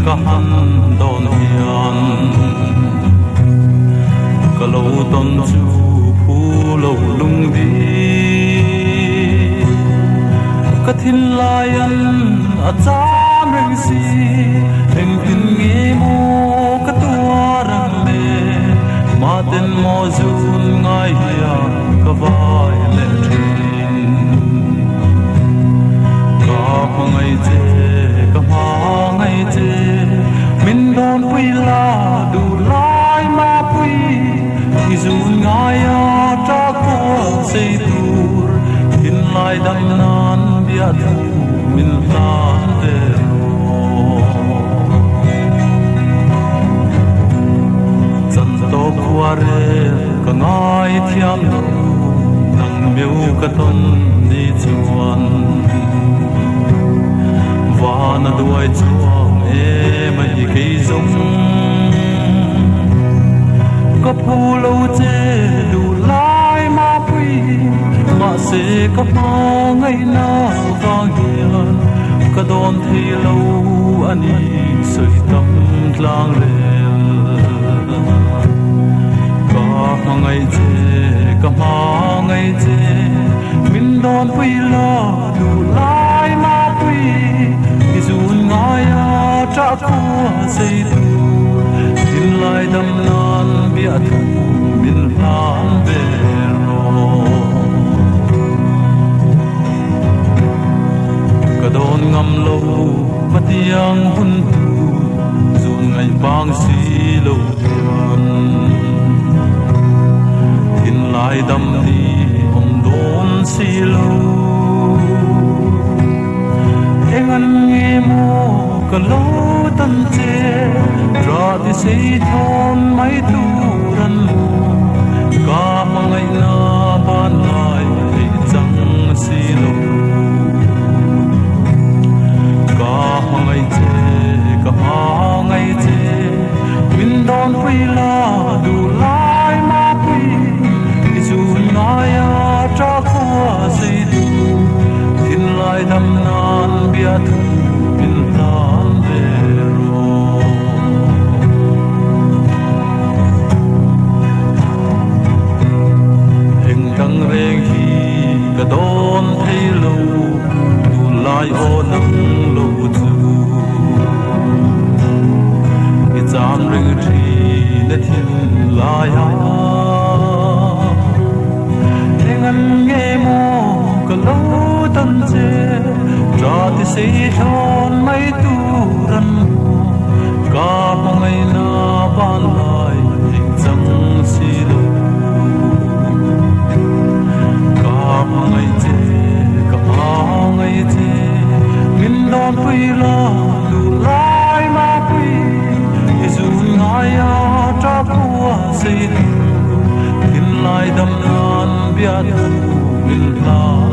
ka han don hian ka lo ton chu phu lo lung di ka thin lai an a cham reng si eng tin nge mo ka tua rang le ma ten mo zun ngai ya ka vai le thin ka ngai che ka ngai che min don pui la du lai ma pui ki zun ngai ya ta ko se tur in lai dang nan bia thu min tan de chan to kware ka ngai thiam lo nang meu ka ton ni chuan vana duai chuang e mai ke zong ka pu lo che du lai ma pui ma se ka ma ngai na vang hian ka don thi lo ani soi tam tlang le ka ma ngai che ka ma ngai che min don pui la du lai ma pui ki zun ngai a tra ko sei tu tin lai dam nan bia thu min han be don ngam lo patiang hun tu zun ngai bang si lo tuan tin lai dam ni om don si lo engan nge mo ka lo tan che ra ti se thon mai tu ran mo ka mangai na ban lai chang si lo ngai che ka ngai che min don pui la du lai ma pui ki zu na ya tra ko se du tin lai dam nan bia thu min tan de ro eng kang reng hi ka don thei lo du lai o nang lo Zam ring tri le thin la ya engan nge mo ka lo tan che tra ti se thon mai tu ran ka ngai na ban lai ding chang si lo ka ngai che min don pui la du lai ma pui ya tra ko se tin lai dam nan bia thu min la